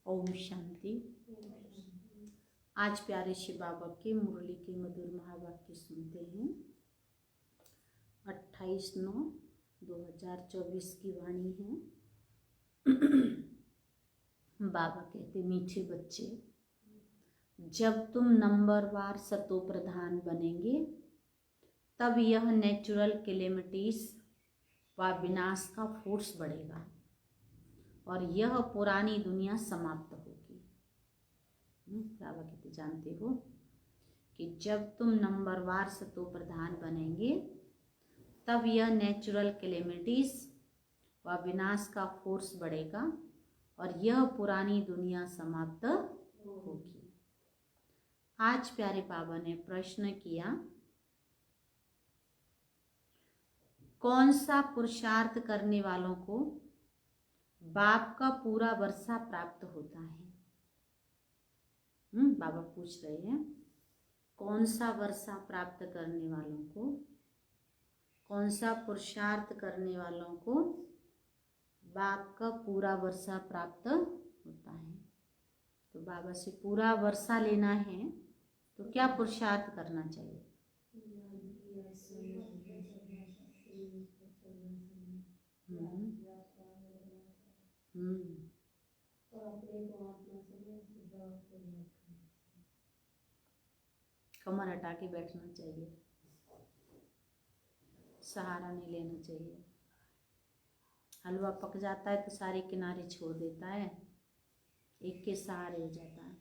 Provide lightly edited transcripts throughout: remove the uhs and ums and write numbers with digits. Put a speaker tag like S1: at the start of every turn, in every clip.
S1: ओम शांति। आज प्यारे शिव बाबा के मुरली के मधुर महावाक्य सुनते हैं। 28/9/2024 की वाणी है। बाबा कहते, मीठे बच्चे, जब तुम नंबरवार सतो प्रधान बनेंगे तब यह नेचुरल कैलेमिटीज व विनाश का फोर्स बढ़ेगा और यह पुरानी दुनिया समाप्त होगी। बाबा कहते, जानते हो कि जब तुम नंबरवार सतो प्रधान बनेंगे तब यह नेचुरल कैलेमिटीज व विनाश का फोर्स बढ़ेगा और यह पुरानी दुनिया समाप्त होगी। आज प्यारे बाबा ने प्रश्न किया, कौन सा पुरुषार्थ करने वालों को बाप का पूरा वर्षा प्राप्त होता है? बाबा पूछ रहे हैं, कौन सा वर्षा प्राप्त करने वालों को, कौन सा पुरुषार्थ करने वालों को बाप का पूरा वर्षा प्राप्त होता है। तो बाबा से पूरा वर्षा लेना है तो क्या पुरुषार्थ करना चाहिए? कमर हटा के बैठना चाहिए, सहारा नहीं लेना चाहिए। हलवा पक जाता है तो सारे किनारे छोड़ देता है, एक के सहारे हो जाता है।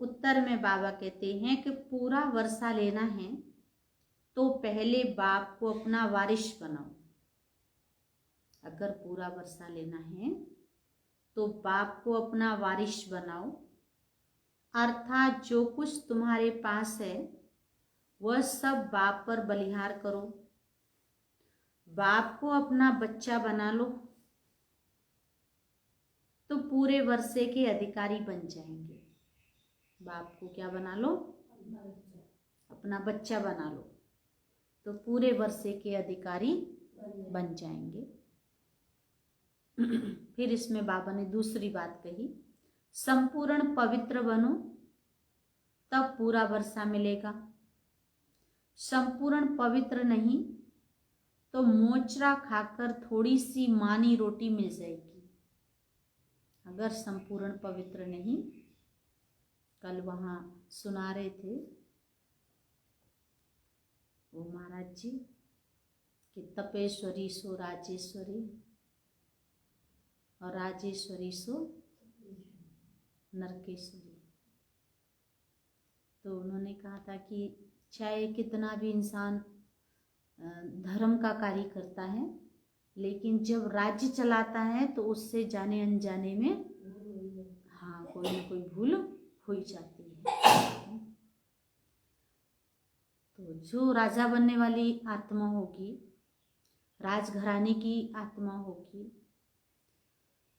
S1: उत्तर में बाबा कहते हैं कि पूरा वर्षा लेना है तो पहले बाप को अपना वारिश बनाओ। अगर पूरा वर्षा लेना है तो बाप को अपना वारिश बनाओ, अर्थात जो कुछ तुम्हारे पास है वह सब बाप पर बलिहार करो। बाप को अपना बच्चा बना लो तो पूरे वर्षे के अधिकारी बन जाएंगे। बाप को क्या बना लो? अपना बच्चा बना लो तो पूरे वर्षे के अधिकारी बन जाएंगे। फिर इसमें बाबा ने दूसरी बात कही, संपूर्ण पवित्र बनो तब पूरा वर्षा मिलेगा। संपूर्ण पवित्र नहीं तो मोचरा खाकर थोड़ी सी मानी रोटी मिल जाएगी। अगर संपूर्ण पवित्र नहीं, कल वहाँ सुना रहे थे वो महाराज जी कि तपेश्वरी सो राजेश्वरी और राजेश्वरी सो नरकेश्वरी। तो उन्होंने कहा था कि चाहे कितना भी इंसान धर्म का कार्य करता है, लेकिन जब राज्य चलाता है तो उससे जाने अनजाने में कोई ना कोई भूल हो ही जाती है। तो जो राजा बनने वाली आत्मा होगी, राजघराने की आत्मा होगी,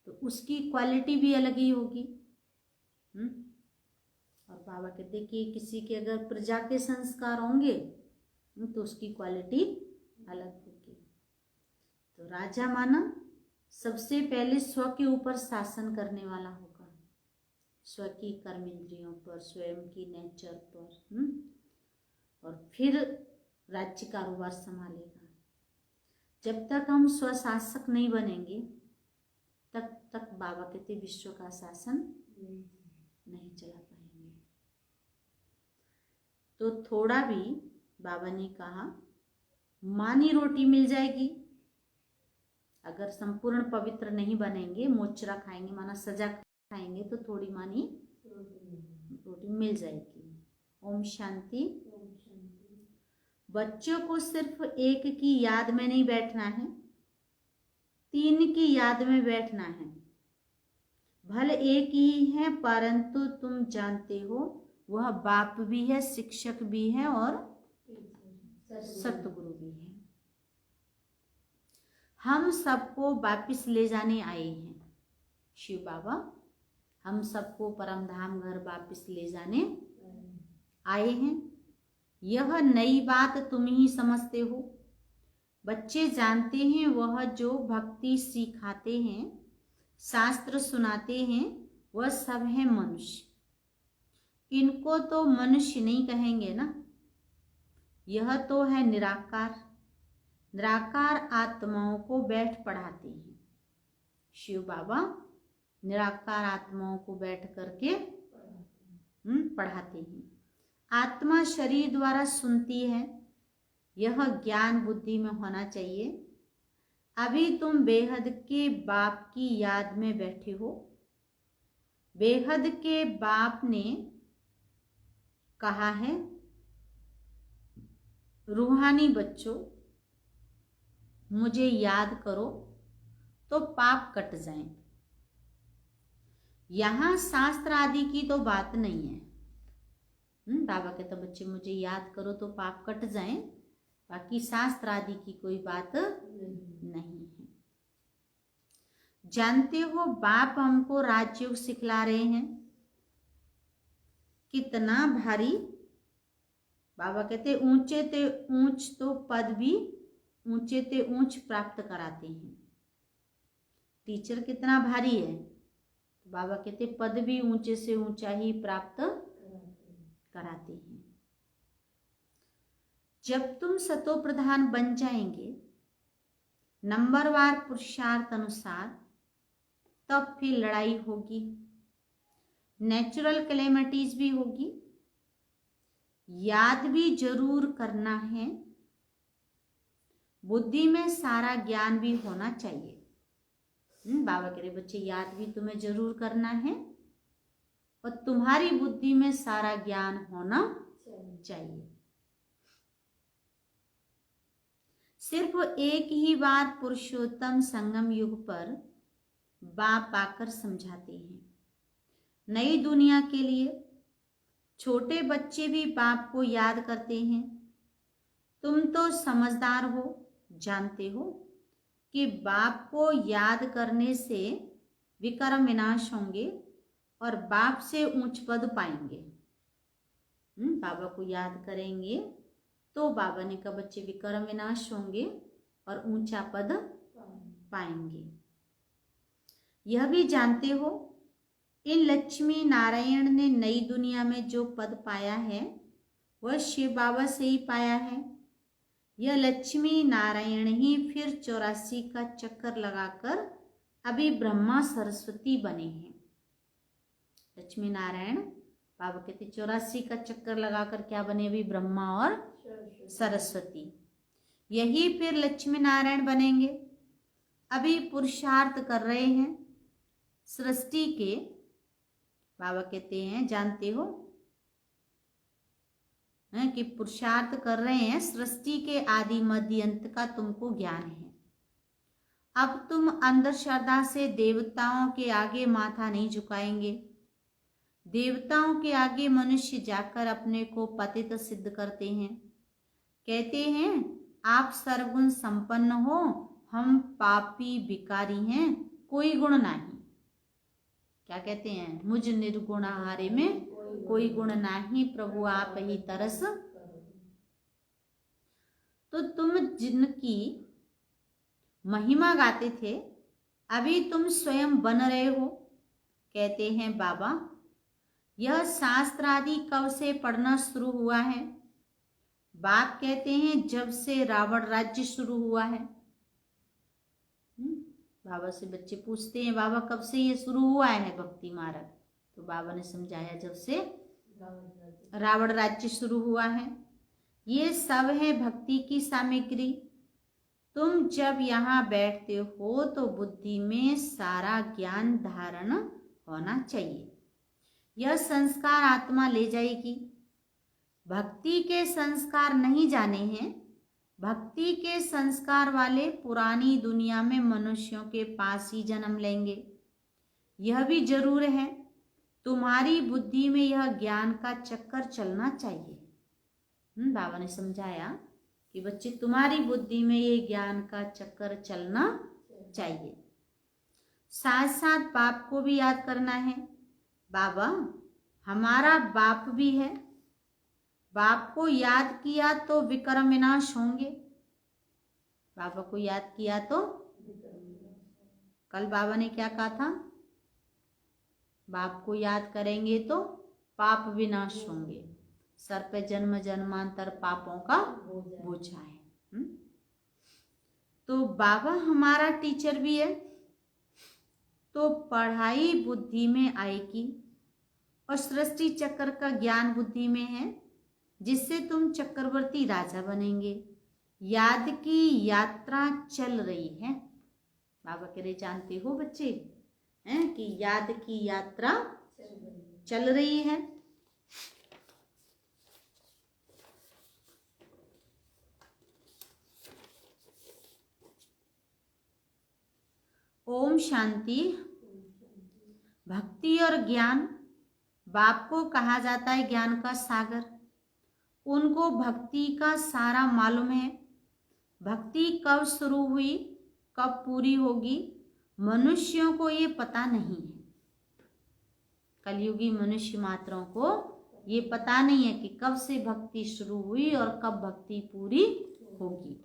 S1: तो उसकी क्वालिटी भी अलग ही होगी। और बाबा कहते कि किसी के अगर प्रजा के संस्कार होंगे तो उसकी क्वालिटी अलग होगी। तो राजा माना सबसे पहले स्व के ऊपर शासन करने वाला होगा, स्व की कर्म इंद्रियों पर, स्वयं की नेचर पर, और फिर राज्य कारोबार संभालेगा। जब तक हम स्वशासक नहीं बनेंगे तब तक बाबा कहते विश्व का शासन नहीं चला पाएंगे। तो थोड़ा भी बाबा ने कहा मानी रोटी मिल जाएगी। अगर संपूर्ण पवित्र नहीं बनेंगे, मोचरा खाएंगे माना सजा खाएंगे, तो थोड़ी मानी रोटी मिल जाएगी। ओम शांति। बच्चों को सिर्फ एक की याद में नहीं बैठना है, 3 की याद में बैठना है। भले एक ही है परंतु तुम जानते हो वह बाप भी है, शिक्षक भी है और सतगुरु भी है। हम सबको वापिस ले जाने आए हैं। शिव बाबा हम सबको परम धाम घर वापिस ले जाने आए हैं। यह नई बात तुम ही समझते हो। बच्चे जानते हैं वह जो भक्ति सिखाते हैं शास्त्र सुनाते हैं वह सब है मनुष्य। इनको तो मनुष्य नहीं कहेंगे ना, यह तो है निराकार। निराकार आत्माओं को बैठ पढ़ाते हैं। शिव बाबा निराकार आत्माओं को बैठ करके पढ़ाते हैं। आत्मा शरीर द्वारा सुनती है, यह ज्ञान बुद्धि में होना चाहिए। अभी तुम बेहद के बाप की याद में बैठे हो। बेहद के बाप ने कहा है, रूहानी बच्चों मुझे याद करो तो पाप कट जाएं। यहां शास्त्र आदि की तो बात नहीं है। बाबा कहता बच्चे मुझे याद करो तो पाप कट जाएं, बाकी शास्त्र आदि की कोई बात नहीं है। जानते हो बाप हमको राजयोग सिखला रहे हैं, कितना भारी। बाबा कहते ऊंचे ते ऊंच तो पद भी ऊंचे ते ऊंच प्राप्त कराते हैं। टीचर कितना भारी है, तो बाबा कहते पद भी ऊंचे से ऊंचा ही प्राप्त कराते हैं। जब तुम सतो प्रधान बन जाएंगे नंबरवार पुरुषार्थ अनुसार, तब फिर लड़ाई होगी, नेचुरल कैलेमिटीज भी होगी। याद भी जरूर करना है, बुद्धि में सारा ज्ञान भी होना चाहिए। बाबा कह रहे बच्चे याद भी तुम्हें जरूर करना है और तुम्हारी बुद्धि में सारा ज्ञान होना चाहिए। सिर्फ एक ही बार पुरुषोत्तम संगम युग पर बाप आकर समझाते हैं। नई दुनिया के लिए छोटे बच्चे भी बाप को याद करते हैं। तुम तो समझदार हो, जानते हो कि बाप को याद करने से विकर्म विनाश होंगे और बाप से उच्च पद पाएंगे। बाबा को याद करेंगे तो बाबा ने कहा बच्चे विकर्म विनाश होंगे और ऊंचा पद पाएंगे। यह भी जानते हो इन लक्ष्मी नारायण ने नई दुनिया में जो पद पाया है वह शिव बाबा से ही पाया है। यह लक्ष्मी नारायण ही फिर 84 का चक्कर लगाकर अभी ब्रह्मा सरस्वती बने हैं। लक्ष्मी नारायण बाबा कहते 84 का चक्कर लगाकर क्या बने, अभी ब्रह्मा और सरस्वती। यही फिर लक्ष्मी नारायण बनेंगे। अभी पुरुषार्थ कर रहे हैं सृष्टि के। बाबा कहते हैं जानते हो कि पुरुषार्थ कर रहे हैं सृष्टि के आदि मध्य अंत का तुमको ज्ञान है। अब तुम अंदर श्रद्धा से देवताओं के आगे माथा नहीं झुकाएंगे। देवताओं के आगे मनुष्य जाकर अपने को पतित सिद्ध करते हैं, कहते हैं आप सर्वगुण संपन्न हो, हम पापी भिखारी हैं, कोई गुण नहीं। क्या कहते हैं, मुझ निर्गुण हारे में कोई गुण नहीं, प्रभु आप ही तरस। तो तुम जिनकी महिमा गाते थे अभी तुम स्वयं बन रहे हो। कहते हैं बाबा यह शास्त्र आदि कब से पढ़ना शुरू हुआ है। बाप कहते हैं जब से रावण राज्य शुरू हुआ है। बाबा से बच्चे पूछते हैं बाबा कब से ये शुरू हुआ है भक्ति मार्ग, तो बाबा ने समझाया जब से रावण राज्य शुरू हुआ है। ये सब है भक्ति की सामग्री। तुम जब यहाँ बैठते हो तो बुद्धि में सारा ज्ञान धारण होना चाहिए। यह संस्कार आत्मा ले जाएगी। भक्ति के संस्कार नहीं जाने हैं। भक्ति के संस्कार वाले पुरानी दुनिया में मनुष्यों के पास ही जन्म लेंगे। यह भी जरूर है तुम्हारी बुद्धि में यह ज्ञान का चक्कर चलना चाहिए। बाबा ने समझाया कि बच्चे तुम्हारी बुद्धि में ये ज्ञान का चक्कर चलना चाहिए। साथ साथ बाप को भी याद करना है। बाबा हमारा बाप भी है, बाप को याद किया तो विकर्म विनाश होंगे। बाबा को याद किया तो कल बाबा ने क्या कहा था? बाप को याद करेंगे तो पाप विनाश होंगे, सर पे जन्म जन्मांतर पापों का बोझा है। तो बाबा हमारा टीचर भी है, तो पढ़ाई बुद्धि में आएगी और सृष्टि चक्र का ज्ञान बुद्धि में है, जिससे तुम चक्रवर्ती राजा बनेंगे। याद की यात्रा चल रही है। बाबा कह रहे जानते हो बच्चे हैं कि याद की यात्रा चल रही है। ओम शांति। भक्ति और ज्ञान, बाप को कहा जाता है ज्ञान का सागर। उनको भक्ति का सारा मालूम है। भक्ति कब शुरू हुई, कब पूरी होगी, मनुष्यों को ये पता नहीं है। कलयुगी मनुष्य मात्रों को ये पता नहीं है कि कब से भक्ति शुरू हुई और कब भक्ति पूरी होगी।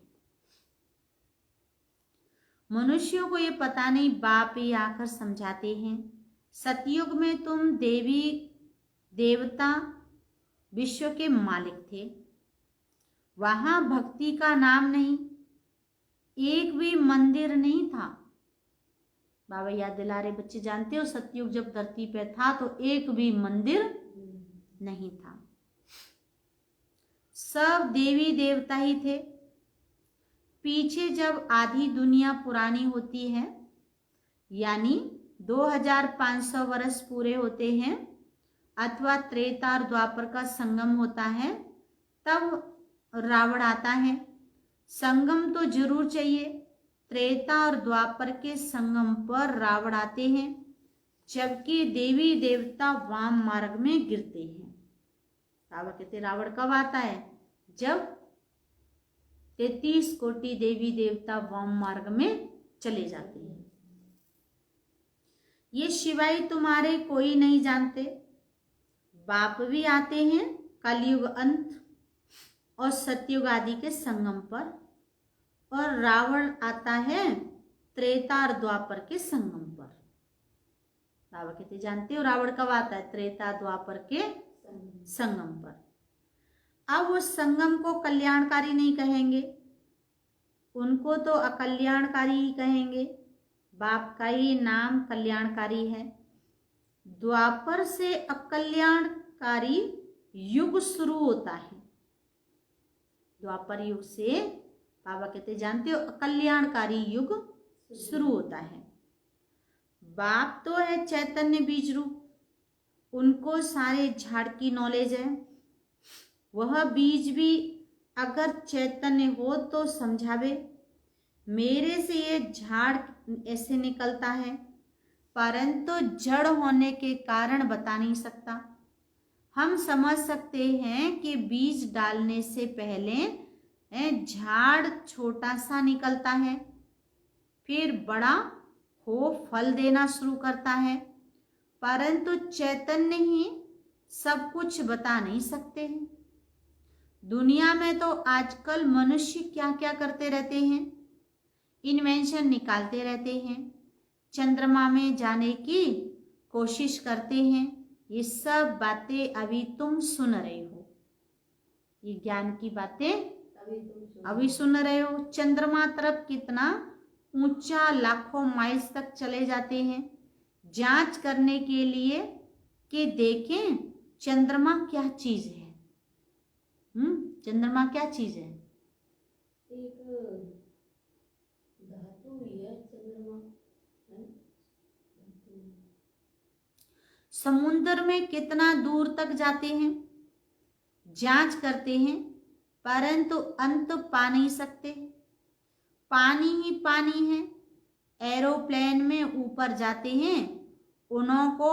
S1: मनुष्यों को ये पता नहीं, बाप ही आकर समझाते हैं। सतयुग में तुम देवी देवता विश्व के मालिक थे। वहां भक्ति का नाम नहीं, एक भी मंदिर नहीं था। बाबा याद दिला रहे, बच्चे जानते हो सतयुग जब धरती पे था तो एक भी मंदिर नहीं था, सब देवी देवता ही थे। पीछे जब आधी दुनिया पुरानी होती है, यानी 2500 वर्ष पूरे होते हैं, अथवा त्रेता और द्वापर का संगम होता है, तब रावण आता है। संगम तो जरूर चाहिए। त्रेता और द्वापर के संगम पर रावण आते हैं, जबकि देवी देवता वाम मार्ग में गिरते हैं। बाबा कहते रावण कब आता है? जब 33 कोटि देवी देवता वाम मार्ग में चले जाते हैं। ये शिवाय तुम्हारे कोई नहीं जानते। बाप भी आते हैं कलयुग अंत और सतयुग आदि के संगम पर, और रावण आता है त्रेता और द्वापर के संगम पर। बाबा कहते जानते हो रावण कब आता है? त्रेता द्वापर के संगम पर। अब उस संगम को कल्याणकारी नहीं कहेंगे, उनको तो अकल्याणकारी ही कहेंगे। बाप का ही नाम कल्याणकारी है। द्वापर से अकल्याणकारी युग शुरू होता है। द्वापर युग से बाबा कहते जानते हो अकल्याणकारी युग शुरू होता है। बाप तो है चैतन्य बीज रूप, उनको सारे झाड़ की नॉलेज है। वह बीज भी अगर चैतन्य हो तो समझावे, मेरे से ये झाड़ ऐसे निकलता है, परंतु जड़ होने के कारण बता नहीं सकता। हम समझ सकते हैं कि बीज डालने से पहले झाड़ छोटा सा निकलता है, फिर बड़ा हो फल देना शुरू करता है, परंतु चैतन्य ही सब कुछ बता नहीं सकते हैं। दुनिया में तो आजकल मनुष्य क्या क्या करते रहते हैं, इन्वेंशन निकालते रहते हैं, चंद्रमा में जाने की कोशिश करते हैं। ये सब बातें अभी तुम सुन रहे हो, ये ज्ञान की बातें अभी सुन रहे हो। चंद्रमा तरफ कितना ऊंचा लाखों माइल्स तक चले जाते हैं जांच करने के लिए कि देखें चंद्रमा क्या चीज है। चंद्रमा क्या चीज है?
S2: एक धातु ही है चंद्रमा।
S1: समुद्र में कितना दूर तक जाते हैं, जांच करते हैं, परंतु अंत पा नहीं सकते। पानी ही पानी है। एरोप्लेन में ऊपर जाते हैं, उनको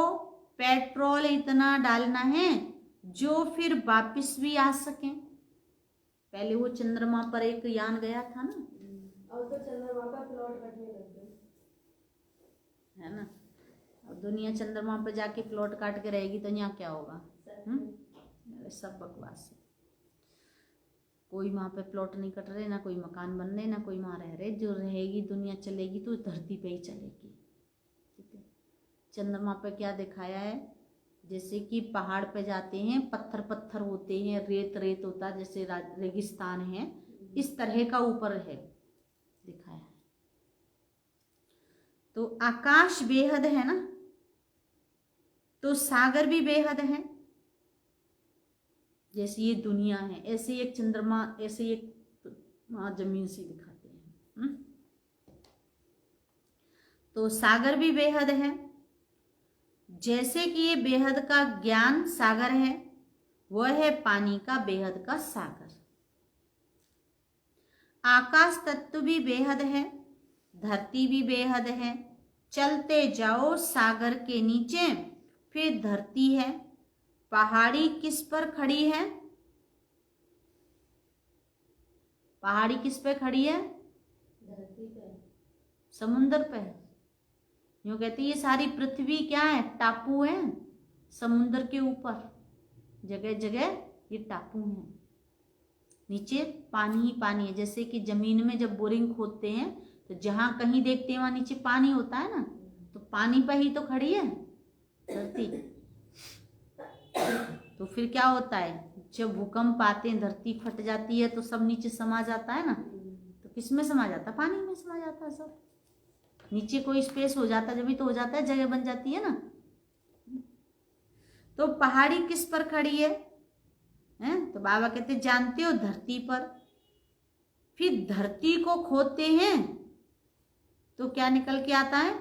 S1: पेट्रोल इतना डालना है जो फिर वापस भी आ सके। पहले वो चंद्रमा पर एक यान गया था ना,
S2: अब तो चंद्रमा का प्लॉट कटने लग गए,
S1: है ना। अब दुनिया चंद्रमा पर जाके प्लॉट काट के रहेगी तो यहाँ क्या होगा? सब बकवास है। कोई वहां पे प्लॉट नहीं कट रहे, ना कोई मकान बन रहे, ना कोई वहां रह रहे। जो रहेगी दुनिया चलेगी तो धरती पे ही चलेगी। चंद्रमा पे क्या दिखाया है, जैसे कि पहाड़ पे जाते हैं, पत्थर पत्थर होते हैं, रेत रेत होता है, जैसे रेगिस्तान है, इस तरह का ऊपर है दिखाया है। तो आकाश बेहद है ना, तो सागर भी बेहद है। जैसे ये दुनिया है, ऐसे एक चंद्रमा, ऐसे एक जमीन सी दिखाते हैं। तो सागर भी बेहद है। जैसे कि ये बेहद का ज्ञान सागर है, वह है पानी का बेहद का सागर। आकाश तत्व भी बेहद है, धरती भी बेहद है। चलते जाओ सागर के नीचे, फिर धरती है। पहाड़ी किस पर खड़ी है? पहाड़ी किस पे खड़ी है?
S2: धरती पे,
S1: समुंदर पे। यूं कहते ये सारी पृथ्वी क्या है? टापू है, समुंदर के ऊपर जगह जगह ये टापू हैं। नीचे पानी ही पानी है। जैसे कि जमीन में जब बोरिंग खोदते हैं तो जहां कहीं देखते हैं वहां नीचे पानी होता है ना, तो पानी पर ही तो खड़ी है धरती। तो फिर क्या होता है, जब भूकंप आते हैं, धरती फट जाती है तो सब नीचे समा जाता है ना। तो किस में समा जाता है? पानी में समा जाता है सब। नीचे कोई स्पेस हो जाता है, जब भी तो हो जाता है, जगह बन जाती है ना। तो पहाड़ी किस पर खड़ी है? तो बाबा कहते जानते हो, धरती पर। फिर धरती को खोदते हैं तो क्या निकल के आता है?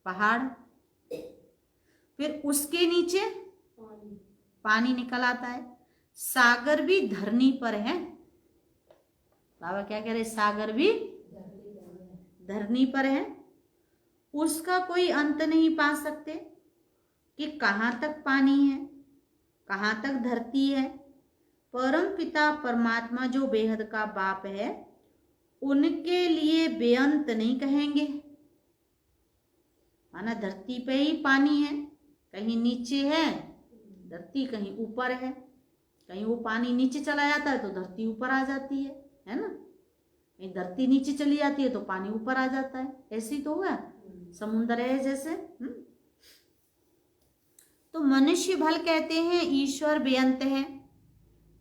S1: पहाड़। फिर उसके नीचे पानी निकल आता है। सागर भी धरनी पर है। बाबा क्या कह रहे? सागर भी धरनी पर है। उसका कोई अंत नहीं पा सकते कि कहाँ तक पानी है, कहाँ तक धरती है। परम पिता परमात्मा जो बेहद का बाप है, उनके लिए बेअंत नहीं कहेंगे। माना धरती पे ही पानी है, कहीं नीचे है धरती, कहीं ऊपर है। कहीं वो पानी नीचे चला जाता है तो धरती ऊपर आ जाती है ना। कहीं धरती नीचे चली जाती है तो पानी ऊपर आ जाता है। ऐसे ही तो हुआ, समुद्र है जैसे। तो मनुष्य भल कहते हैं ईश्वर बेअंत है,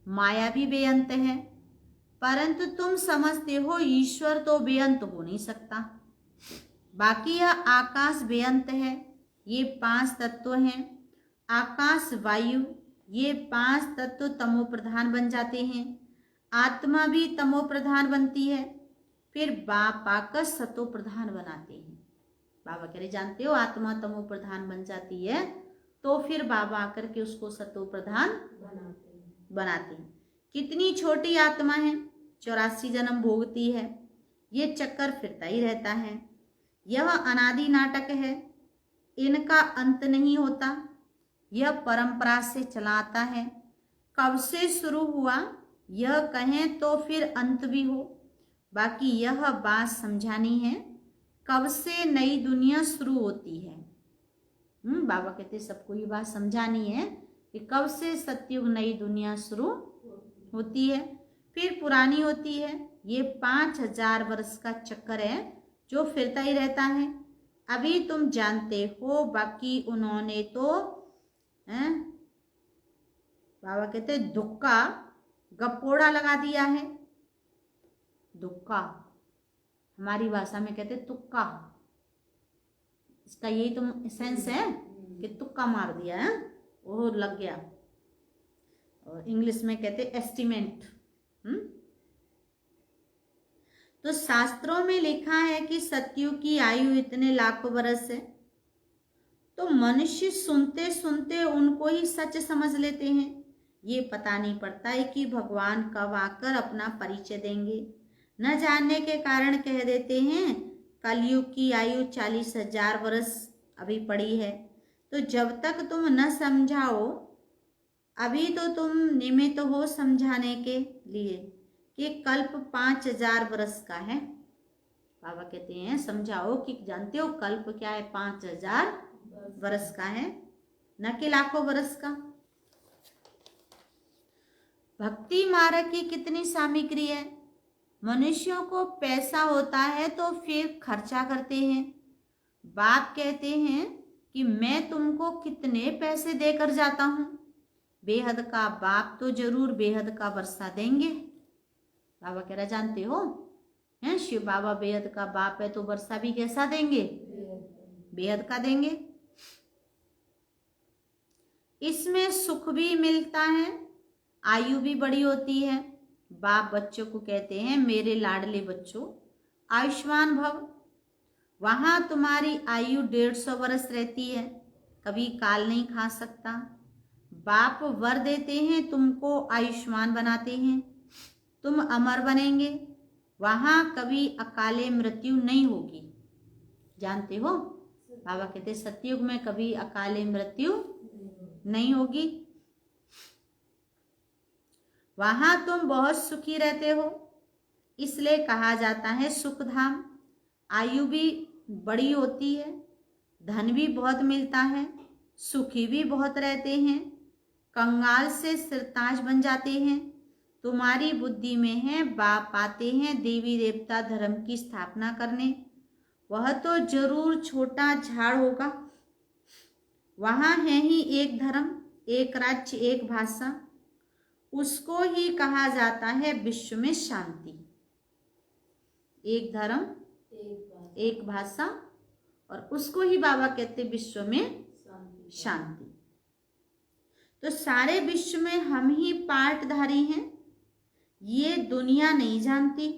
S1: माया भी बेअंत है, परंतु तुम समझते हो ईश्वर तो बेअंत हो नहीं सकता। बाकी यह आकाश बेअंत है। ये 5 तत्व हैं, आकाश, वायु, ये 5 तत्व तमो प्रधान बन जाते हैं। आत्मा भी तमो प्रधान बनती है, फिर बाप आकर सतो प्रधान बनाते हैं। बाबा कह रहे जानते हो, आत्मा तमो प्रधान बन जाती है तो फिर बाबा आकर के उसको सतो प्रधान बनाते हैं। कितनी छोटी आत्मा है, 84 जन्म भोगती है। ये चक्कर फिरता ही रहता है। यह अनादि नाटक है, इनका अंत नहीं होता। यह परंपरा से चला आता है। कब से शुरू हुआ यह कहें तो फिर अंत भी हो। बाकी यह बात समझानी है, कब से नई दुनिया शुरू होती है। बाबा कहते सबको ये बात समझानी है कि कब से सतयुग नई दुनिया शुरू होती है, फिर पुरानी होती है। ये 5000 वर्ष का चक्कर है जो फिरता ही रहता है। अभी तुम जानते हो, बाकी उन्होंने तो बाबा कहते दुक्का गपोड़ा लगा दिया है। दुक्का हमारी भाषा में कहते तुक्का। इसका यही तो सेंस है कि तुक्का मार दिया है, वो लग गया। और इंग्लिश में कहते एस्टिमेट। तो शास्त्रों में लिखा है कि सतयुग की आयु इतने लाखों वर्ष है। तो मनुष्य सुनते सुनते उनको ही सच समझ लेते हैं। ये पता नहीं पड़ता है कि भगवान कब आकर अपना परिचय देंगे। न जानने के कारण कह देते हैं कलयुग की आयु 40,000 वर्ष अभी पड़ी है। तो जब तक तुम न समझाओ, अभी तो तुम निमित्त हो समझाने के लिए कि कल्प 5000 वर्ष का है। बाबा कहते हैं समझाओ कि जानते हो कल्प क्या है? 5000 वर्ष का है, न कि लाखों वर्ष का। भक्ति मार्ग की कितनी सामग्री है। मनुष्यों को पैसा होता है तो फिर खर्चा करते हैं। बाप कहते हैं कि मैं तुमको कितने पैसे देकर जाता हूं। बेहद का बाप तो जरूर बेहद का वर्षा देंगे। बाबा कह रहा जानते हो हैं, शिव बाबा बेहद का बाप है तो वर्षा भी कैसा देंगे, बेहद का देंगे। इसमें सुख भी मिलता है, आयु भी बड़ी होती है। बाप बच्चों को कहते हैं मेरे लाडले बच्चों आयुष्मान भव। वहां तुम्हारी आयु 150 वर्ष रहती है, कभी काल नहीं खा सकता। बाप वर देते हैं, तुमको आयुष्मान बनाते हैं, तुम अमर बनेंगे, वहां कभी अकाले मृत्यु नहीं होगी। जानते हो बाबा कहते सतयुग में कभी अकाले मृत्यु नहीं होगी। वहां तुम बहुत सुखी रहते हो, इसलिए कहा जाता है सुख धाम। आयु भी बड़ी होती है, धन भी बहुत मिलता है, सुखी भी बहुत रहते हैं, कंगाल से सिरताज बन जाते हैं। तुम्हारी बुद्धि में है बाप आते हैं देवी देवता धर्म की स्थापना करने, वह तो जरूर छोटा झाड़ होगा। वहां है ही एक धर्म, एक राज्य, एक भाषा, उसको ही कहा जाता है विश्व में शांति। एक धर्म, एक भाषा, और उसको ही बाबा कहते विश्व में शांति। तो सारे विश्व में हम ही पार्टधारी हैं, ये दुनिया नहीं जानती।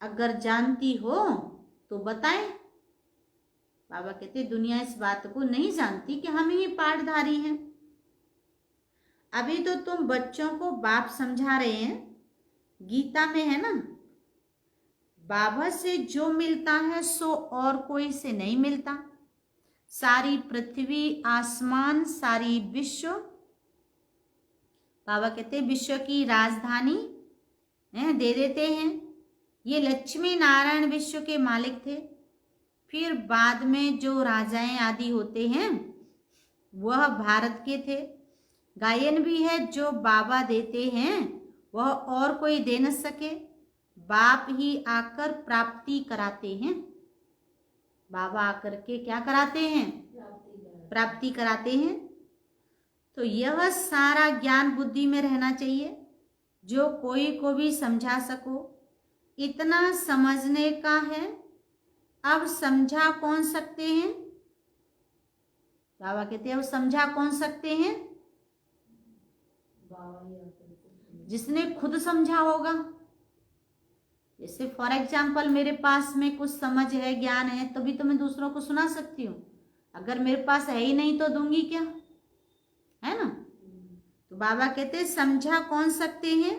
S1: अगर जानती हो तो बताएं। बाबा कहते दुनिया इस बात को नहीं जानती कि हम ही पार्टधारी हैं। अभी तो तुम बच्चों को बाप समझा रहे हैं, गीता में है ना, बाबा से जो मिलता है सो और कोई से नहीं मिलता। सारी पृथ्वी, आसमान, सारी विश्व, बाबा कहते विश्व की राजधानी दे देते हैं। ये लक्ष्मी नारायण विश्व के मालिक थे। फिर बाद में जो राजाएं आदि होते हैं वह भारत के थे। गायन भी है जो बाबा देते हैं वह और कोई दे न सके, बाप ही आकर प्राप्ति कराते हैं। बाबा आकर के क्या कराते हैं, प्राप्ति कराते हैं। तो यह सारा ज्ञान बुद्धि में रहना चाहिए, जो कोई को भी समझा सको। इतना समझने का है, अब समझा कौन सकते हैं। बाबा कहते हैं अब समझा कौन सकते हैं, जिसने खुद समझा होगा। जैसे फॉर एग्जाम्पल मेरे पास में कुछ समझ है, ज्ञान है, तभी तो मैं दूसरों को सुना सकती हूँ। अगर मेरे पास है ही नहीं तो दूंगी क्या, है ना। तो बाबा कहते हैं समझा कौन सकते हैं,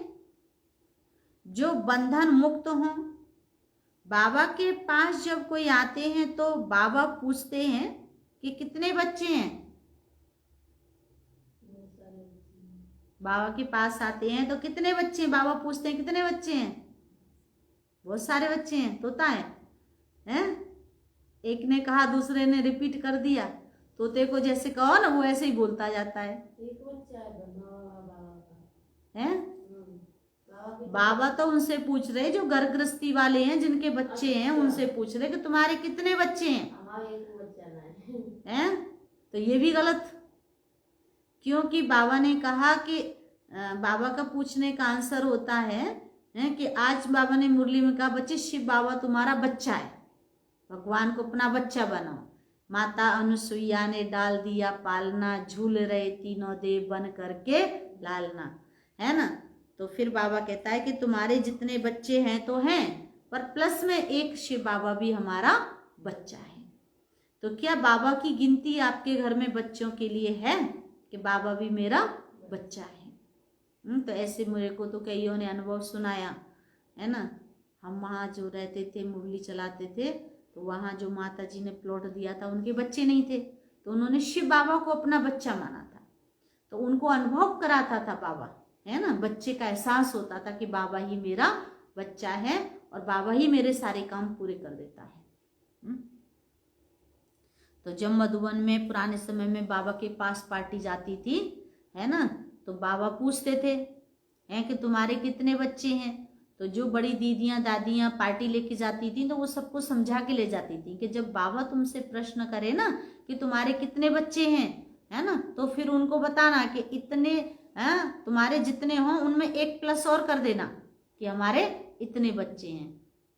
S1: जो बंधन मुक्त हो। बाबा के पास जब कोई आते हैं तो बाबा पूछते हैं कि कितने बच्चे हैं। बाबा के पास आते हैं तो कितने बच्चे हैं, बाबा पूछते हैं कितने बच्चे हैं। बहुत सारे बच्चे हैं, तोता है? एक ने कहा, दूसरे ने रिपीट कर दिया। तोते को जैसे कहो ना वो ऐसे ही बोलता जाता है।
S2: एक बच्चा है बाबा
S1: हैं? बाबा तो उनसे पूछ रहे जो घर गृहस्थी वाले हैं, जिनके बच्चे हैं, उनसे पूछ रहे कि तुम्हारे कितने बच्चे हैं।
S2: एक बच्चा
S1: हैं? तो ये भी गलत, क्योंकि बाबा ने कहा कि बाबा का पूछने का आंसर होता है कि आज बाबा ने मुरली में कहा बच्चे शिव बाबा तुम्हारा बच्चा है, भगवान को अपना बच्चा बनाओ। माता अनुसुईया ने डाल दिया पालना, झूल रहे तीनों देव बन करके लालना, है ना। तो फिर बाबा कहता है कि तुम्हारे जितने बच्चे हैं तो हैं, पर प्लस में एक शिव बाबा भी हमारा बच्चा है। तो क्या बाबा की गिनती आपके घर में बच्चों के लिए है कि बाबा भी मेरा बच्चा है? तो ऐसे मेरे को तो कईयों ने अनुभव सुनाया, है ना। हम वहाँ जो रहते थे, मुरली चलाते थे, तो वहाँ जो माता जी ने प्लॉट दिया था उनके बच्चे नहीं थे, तो उन्होंने शिव बाबा को अपना बच्चा माना था। तो उनको अनुभव कराता था बाबा, है ना। बच्चे का एहसास होता था कि बाबा ही मेरा बच्चा है और बाबा ही मेरे सारे काम पूरे कर देता है। तो जब मधुबन में पुराने समय में बाबा के पास पार्टी जाती थी, है ना, तो बाबा पूछते थे हैं कि तुम्हारे कितने बच्चे हैं। तो जो बड़ी दीदियां दादियां पार्टी लेके जाती थी तो वो सबको समझा के ले जाती थी कि जब बाबा तुमसे प्रश्न करे ना कि तुम्हारे कितने बच्चे हैं, है ना, तो फिर उनको बताना कि इतने, तुम्हारे जितने हों उनमें एक प्लस और कर देना कि हमारे इतने बच्चे हैं।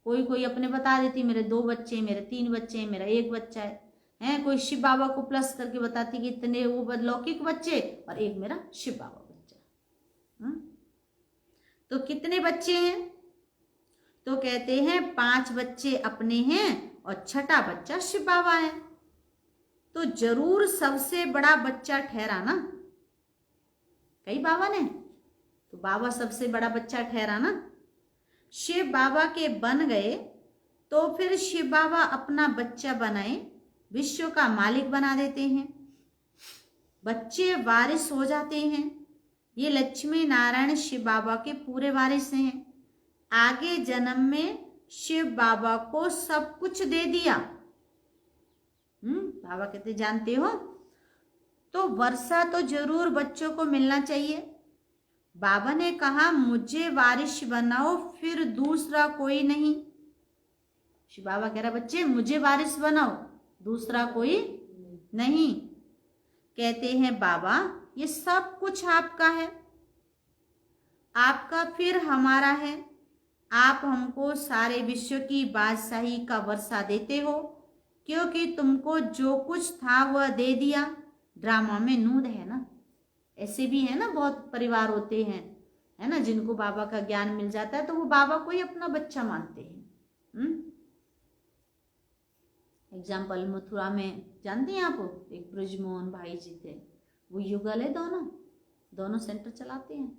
S1: कोई कोई अपने बता देती मेरे 2 बच्चे, मेरे 3 बच्चे हैं, मेरा 1 बच्चा है। कोई शिव बाबा को प्लस करके बताती कि इतने वो लौकिक बच्चे और 1 मेरा शिव बाबा बच्चा। तो कितने बच्चे हैं? तो कहते हैं 5 बच्चे अपने हैं और छठा बच्चा शिव बाबा है। तो जरूर सबसे बड़ा बच्चा ठहरा ना कई बाबा ने, तो बाबा सबसे बड़ा बच्चा ठहरा ना। शिव बाबा के बन गए तो फिर शिव बाबा अपना बच्चा बनाए विश्व का मालिक बना देते हैं, बच्चे वारिस हो जाते हैं। ये लक्ष्मी नारायण शिव बाबा के पूरे वारिस हैं। आगे जन्म में शिव बाबा को सब कुछ दे दिया। बाबा कहते जानते हो, तो वर्षा तो जरूर बच्चों को मिलना चाहिए। बाबा ने कहा मुझे वारिस बनाओ, फिर दूसरा कोई नहीं। शिव बाबा कह रहा बच्चे मुझे वारिस बनाओ, दूसरा कोई नहीं। कहते हैं बाबा ये सब कुछ आपका है, आपका फिर हमारा है। आप हमको सारे विश्व की बादशाही का वर्षा देते हो, क्योंकि तुमको जो कुछ था वह दे दिया। ड्रामा में नूर है ना, ऐसे भी है ना, बहुत परिवार होते हैं, है ना, जिनको बाबा का ज्ञान मिल जाता है तो वो बाबा को ही अपना बच्चा मानते हैं। एग्जाम्पल मथुरा में जानते हैं आप, एक ब्रजमोहन भाई जी थे, वो युगल है, दोनों सेंटर चलाते हैं।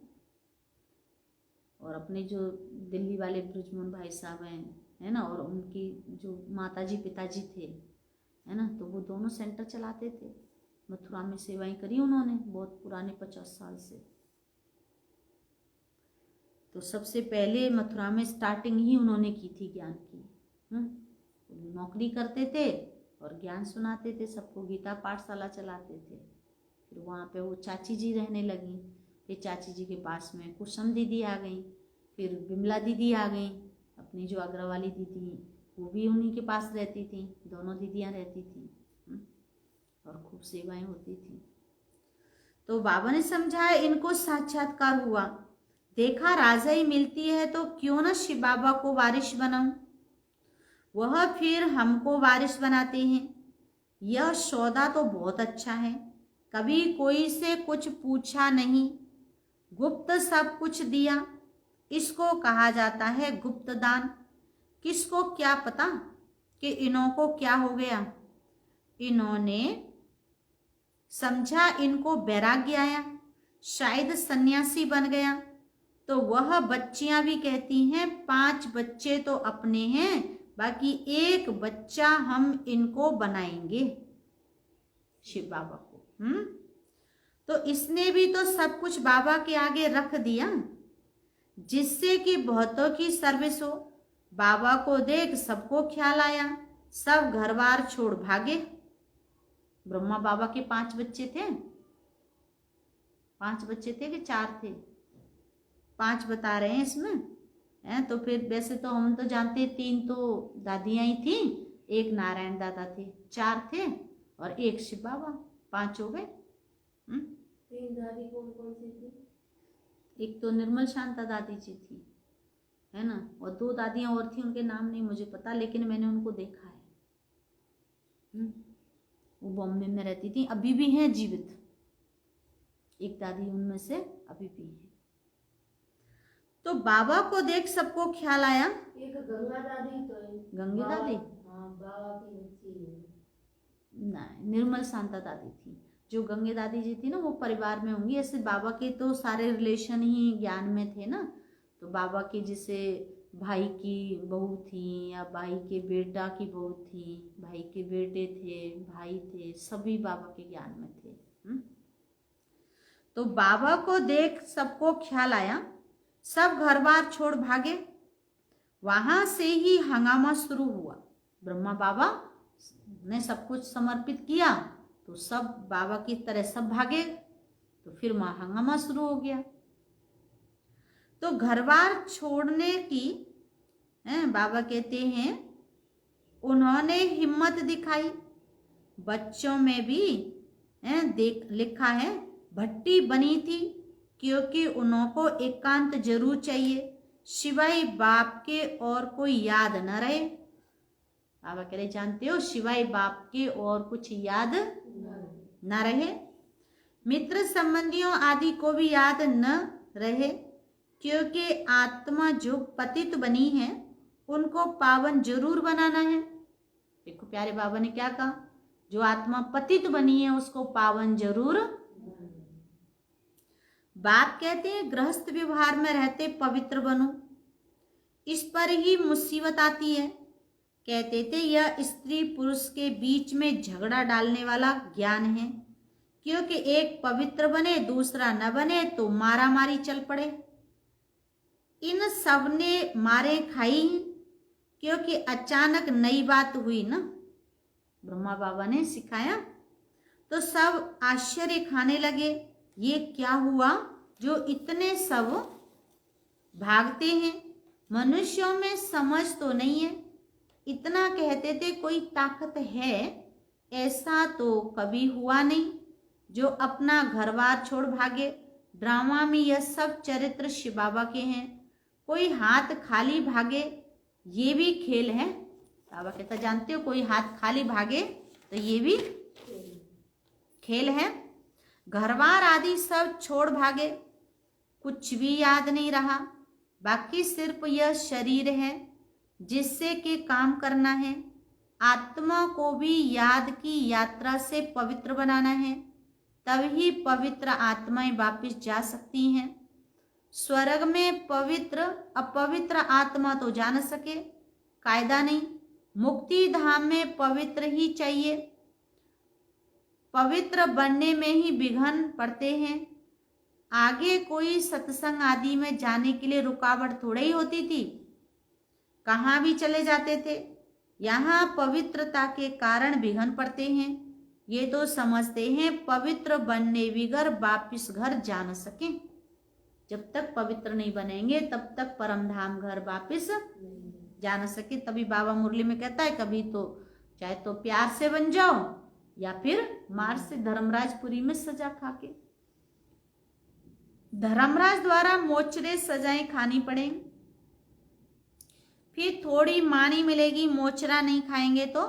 S1: और अपने जो दिल्ली वाले ब्रजमोहन भाई साहब हैं, है ना, और उनकी जो माताजी पिताजी थे, है ना, तो वो दोनों सेंटर चलाते थे। मथुरा में सेवाएं करी उन्होंने बहुत पुराने 50 साल से। तो सबसे पहले मथुरा में स्टार्टिंग ही उन्होंने की थी ज्ञान की। नौकरी करते थे और ज्ञान सुनाते थे सबको, गीता पाठशाला चलाते थे। फिर वहाँ पे वो चाची जी रहने लगी, फिर चाची जी के पास में कुसुम दीदी आ गई, फिर बिमला दीदी आ गई, अपनी जो आगरा वाली दीदी वो भी उन्हीं के पास रहती थी, दोनों दीदियाँ रहती थी और खूब सेवाएं होती थी। तो बाबा ने समझाया, इनको साक्षात्कार हुआ, देखा राजाई मिलती है तो क्यों ना शिव बाबा को वारिस बनाऊं। वह फिर हमको वारिस बनाते हैं। यह सौदा तो बहुत अच्छा है, कभी कोई से कुछ पूछा नहीं, गुप्त सब कुछ दिया। इसको कहा जाता है गुप्त दान। किसको क्या पता कि इन्हों को क्या हो गया। इन्होंने समझा इनको वैराग्य आया, शायद सन्यासी बन गया। तो वह बच्चियां भी कहती हैं 5 बच्चे तो अपने हैं, बाकी 1 बच्चा हम इनको बनाएंगे शिव बाबा को। तो इसने भी तो सब कुछ बाबा के आगे रख दिया, जिससे कि बहुतों की सर्विस हो। बाबा को देख सबको ख्याल आया, सब घर बार छोड़ भागे। ब्रह्मा बाबा के 5 बच्चे थे, 5 बच्चे थे कि 4 थे, 5 बता रहे हैं इसमें, है। तो फिर वैसे तो हम तो जानते 3 तो दादियां ही थी, 1 नारायण दादा थे, 4 थे और 1 शिव बाबा, 5 हो गए।
S2: 3 दादी कौन कौन सी थी?
S1: एक तो निर्मल शांता दादी जी थी, है ना, और 2 दादियां और थी, उनके नाम नहीं मुझे पता, लेकिन मैंने उनको देखा है। वो बॉम्बे में रहती थी, अभी भी हैं जीवित, एक दादी उनमें से अभी भी है। तो बाबा को देख सबको ख्याल आया।
S2: एक गंगा दादी तो है।
S1: गंगे दादी?
S2: हाँ, बाबा की बच्ची है।
S1: नहीं, निर्मल शांता दादी थी। जो गंगे दादी जी थी ना वो परिवार में होंगी, ऐसे बाबा के तो सारे रिलेशन ही ज्ञान में थे ना। तो बाबा के जैसे भाई की बहू थी या भाई के बेटा की बहू थी, भाई के बेटे थे, भाई थे, सभी बाबा के ज्ञान में थे। तो बाबा को देख सबको ख्याल आया, सब घर बार छोड़ भागे। वहां से ही हंगामा शुरू हुआ। ब्रह्मा बाबा ने सब कुछ समर्पित किया तो सब बाबा की तरह सब भागे, तो फिर वहां हंगामा शुरू हो गया। तो घरबार छोड़ने की बाबा कहते हैं उन्होंने हिम्मत दिखाई। बच्चों में भी देख लिखा है भट्टी बनी थी क्योंकि उनको एकांत जरूर चाहिए, सिवाय बाप के और कोई याद न रहे। बाबा कह रहे जानते हो, सिवाय बाप के और कुछ याद न रहे, मित्र संबंधियों आदि को भी याद न रहे, क्योंकि आत्मा जो पतित बनी है उनको पावन जरूर बनाना है। देखो प्यारे बाबा ने क्या कहा, जो आत्मा पतित बनी है उसको पावन जरूर। बाप कहते हैं गृहस्थ व्यवहार में रहते पवित्र बनो, इस पर ही मुसीबत आती है। कहते थे यह स्त्री पुरुष के बीच में झगड़ा डालने वाला ज्ञान है, क्योंकि एक पवित्र बने दूसरा न बने तो मारा मारी चल पड़े। इन सब ने मारे खाई हैं, क्योंकि अचानक नई बात हुई ना, ब्रह्मा बाबा ने सिखाया तो सब आश्चर्य खाने लगे, ये क्या हुआ जो इतने सब भागते हैं। मनुष्यों में समझ तो नहीं है, इतना कहते थे कोई ताकत है, ऐसा तो कभी हुआ नहीं जो अपना घर बार छोड़ भागे। ड्रामा में यह सब चरित्र शिव बाबा के हैं। कोई हाथ खाली भागे ये भी खेल है। बाबा कहता जानते हो, कोई हाथ खाली भागे तो ये भी खेल है। घर बार आदि सब छोड़ भागे, कुछ भी याद नहीं रहा, बाकी सिर्फ यह शरीर है जिससे कि काम करना है। आत्मा को भी याद की यात्रा से पवित्र बनाना है, तभी पवित्र आत्माएं वापिस जा सकती हैं। स्वर्ग में पवित्र अपवित्र आत्मा तो जा न सके, कायदा नहीं। मुक्ति धाम में पवित्र ही चाहिए, पवित्र बनने में ही विघ्न पड़ते हैं। आगे कोई सत्संग आदि में जाने के लिए रुकावट थोड़ी ही होती थी, कहाँ भी चले जाते थे। यहाँ पवित्रता के कारण विघ्न पड़ते हैं। ये तो समझते हैं पवित्र बनने बिगर वापिस घर जा न सके। जब तक पवित्र नहीं बनेंगे तब तक परम धाम घर वापिस जा न सके। तभी बाबा मुरली में कहता है कभी तो चाहे तो प्यार से बन जाओ या फिर मार से, धर्मराजपुरी में सजा खा के। धर्मराज द्वारा मोचरे सजाएं खानी पड़ेंगी, फिर थोड़ी मानी मिलेगी। मोचरा नहीं खाएंगे तो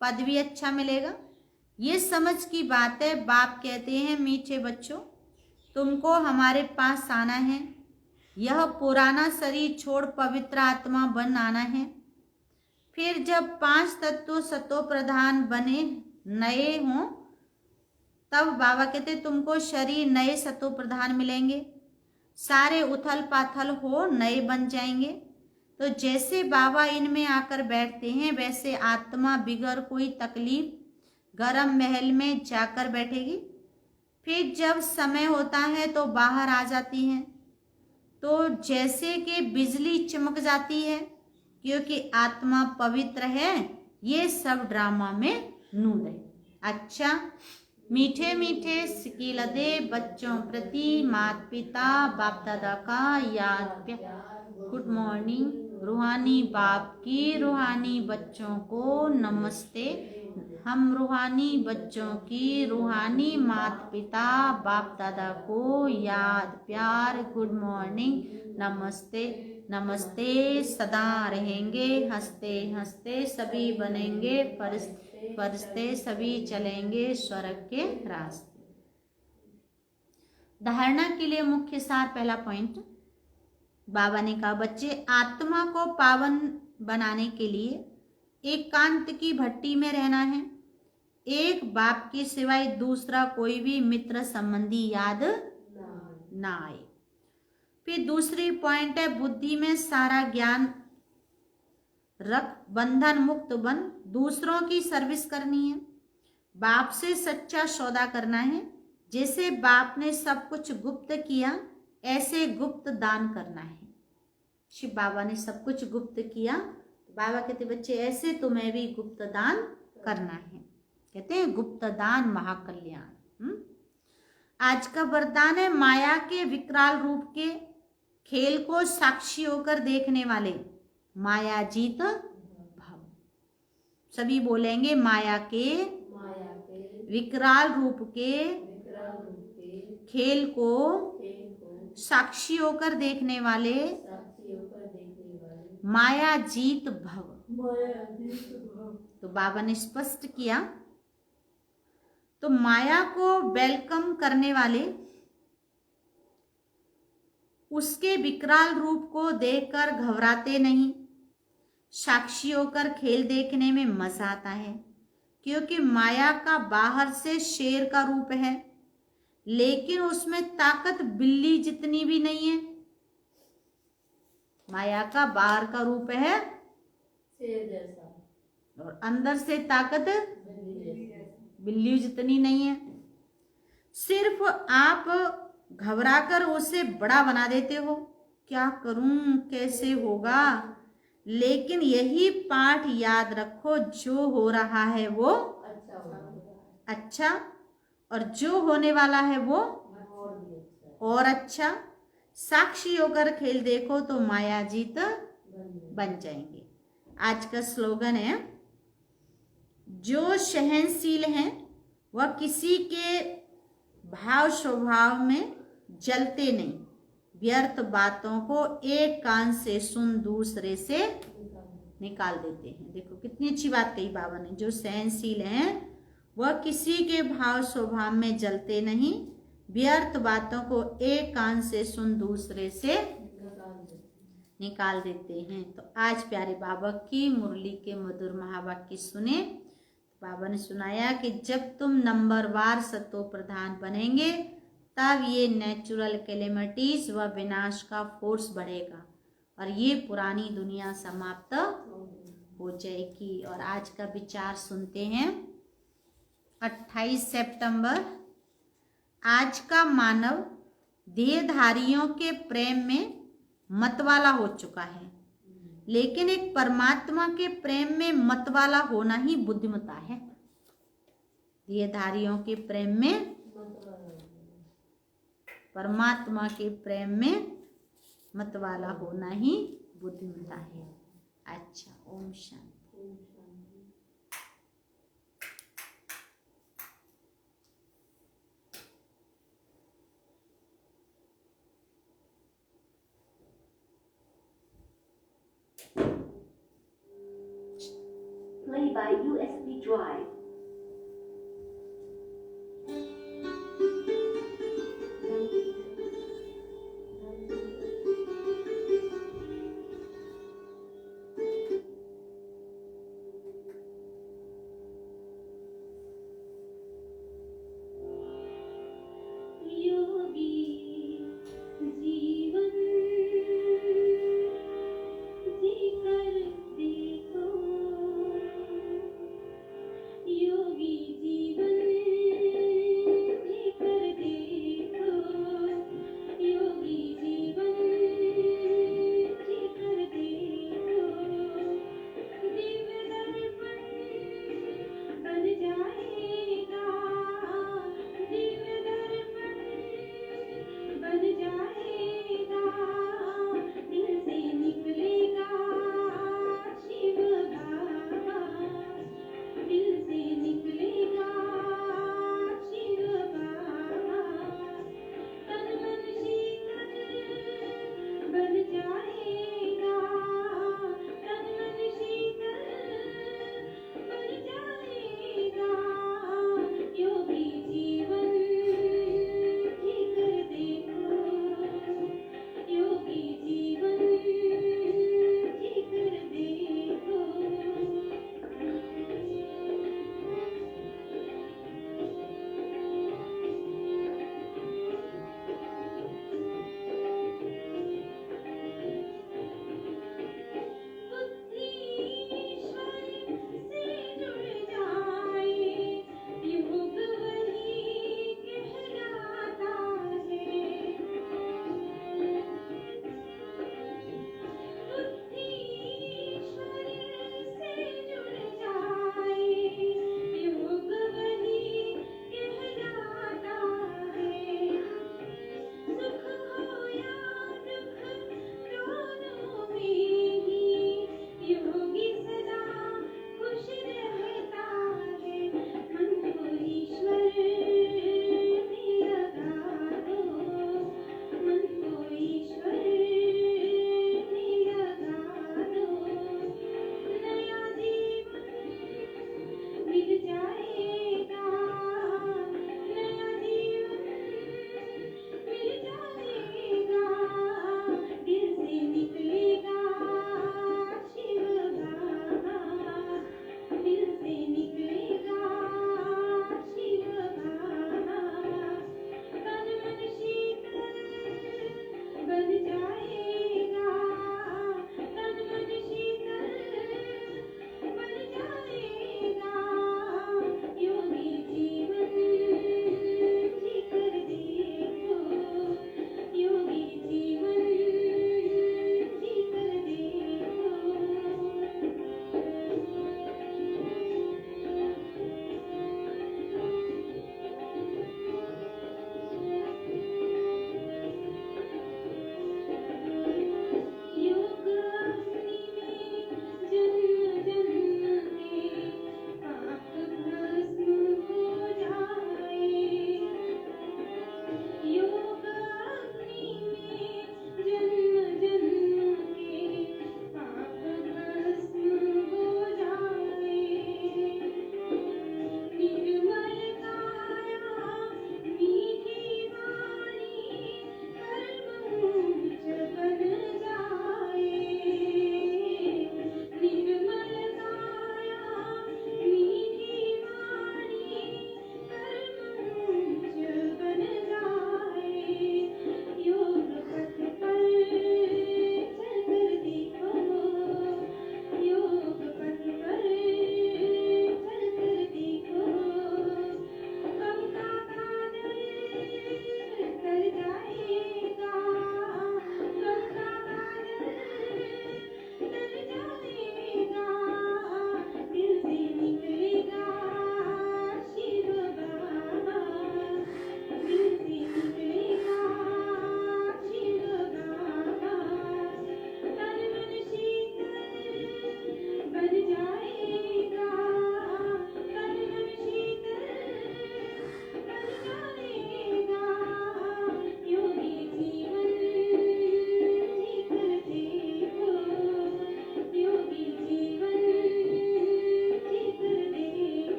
S1: पद भी अच्छा मिलेगा। ये समझ की बात है। बाप कहते हैं मीठे बच्चों, तुमको हमारे पास आना है, यह पुराना शरीर छोड़ पवित्र आत्मा बन आना है। फिर जब 5 तत्व सतो प्रधान बने नए हों तब बाबा कहते तुमको शरीर नए सतो प्रधान मिलेंगे, सारे उथल पाथल हो नए बन जाएंगे। तो जैसे बाबा इनमें आकर बैठते हैं वैसे आत्मा बिगर कोई तकलीफ गरम महल में जाकर बैठेगी। फिर जब समय होता है तो बाहर आ जाती हैं, तो जैसे कि बिजली चमक जाती है, क्योंकि आत्मा पवित्र है। ये सब ड्रामा में नूर है। अच्छा, मीठे मीठे सिकीलदे बच्चों प्रति माता पिता बाप दादा का याद प्यार। Good morning. रूहानी बाप की रूहानी बच्चों को नमस्ते। हम रूहानी बच्चों की रूहानी माता पिता बाप दादा को याद प्यार। गुड मॉर्निंग, नमस्ते नमस्ते। सदा रहेंगे हंसते हंसते, सभी बनेंगे फरिश्ते, सभी चलेंगे स्वर्ग के रास्ते। धारणा के लिए मुख्य सार, पहला पॉइंट बाबा ने कहा बच्चे आत्मा को पावन बनाने के लिए एकांत की भट्टी में रहना है। एक बाप के सिवाय दूसरा कोई भी मित्र संबंधी याद ना आए। फिर दूसरी पॉइंट है बुद्धि में सारा ज्ञान रख, बंधन मुक्त बन, दूसरों की सर्विस करनी है, बाप से सच्चा सौदा करना है। जैसे बाप ने सब कुछ गुप्त किया ऐसे गुप्त दान करना है। शिव बाबा ने सब कुछ गुप्त किया, तो बाबा कहते बच्चे ऐसे तुम्हें भी गुप्त दान करना है। कहते हैं गुप्त दान महाकल्याण। आज का वरदान है माया के विकराल रूप के खेल को साक्षी होकर देखने वाले मायाजीत भव। सभी बोलेंगे माया के विकराल रूप के खेल को साक्षी होकर देखने वाले मायाजीत भव। तो बाबा ने स्पष्ट किया, तो माया को वेलकम करने वाले उसके विकराल रूप को देखकर घबराते नहीं। साक्षी होकर खेल देखने में मजा आता है, क्योंकि माया का बाहर से शेर का रूप है, लेकिन उसमें ताकत बिल्ली जितनी भी नहीं है। माया का बाहर का रूप है
S2: शेर जैसा
S1: और अंदर से ताकत बिल्ली जितनी नहीं है। सिर्फ आप घबराकर उसे बड़ा बना देते हो, क्या करूं, कैसे होगा। लेकिन यही पाठ याद रखो, जो हो रहा है वो अच्छा और जो होने वाला है वो और अच्छा। साक्षी होकर खेल देखो तो मायाजीत बन जाएंगे। आज का स्लोगन है, जो सहनशील हैं वह किसी के भाव स्वभाव में जलते नहीं, व्यर्थ बातों को एक कान से सुन दूसरे से निकाल देते हैं। देखो कितनी अच्छी बात कही बाबा ने। जो सहनशील हैं वह किसी के भाव स्वभाव में जलते नहीं, व्यर्थ बातों को एक कान से सुन दूसरे से निकाल देते हैं। तो आज प्यारे बाबा की मुरली के मधुर महावाक्य सुने। बाबा ने सुनाया कि जब तुम नंबरवार सतो प्रधान बनेंगे तब ये नेचुरल कैलेमिटीज व विनाश का फोर्स बढ़ेगा और ये पुरानी दुनिया समाप्त हो जाएगी। और आज का विचार सुनते हैं। 28 सितंबर। आज का मानव देहधारियों के प्रेम में मतवाला हो चुका है, लेकिन एक परमात्मा के प्रेम में मतवाला होना ही बुद्धिमता है। देहधारियों के प्रेम में, परमात्मा के प्रेम में मतवाला होना ही बुद्धिमता है। अच्छा, Om Shanti.
S3: Play by USB drive.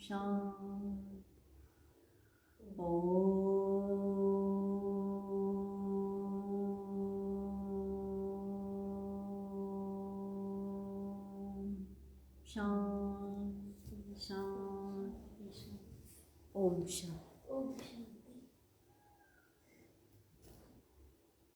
S1: Shanti. Om Shanti Shanti Shanti. Om Shanti.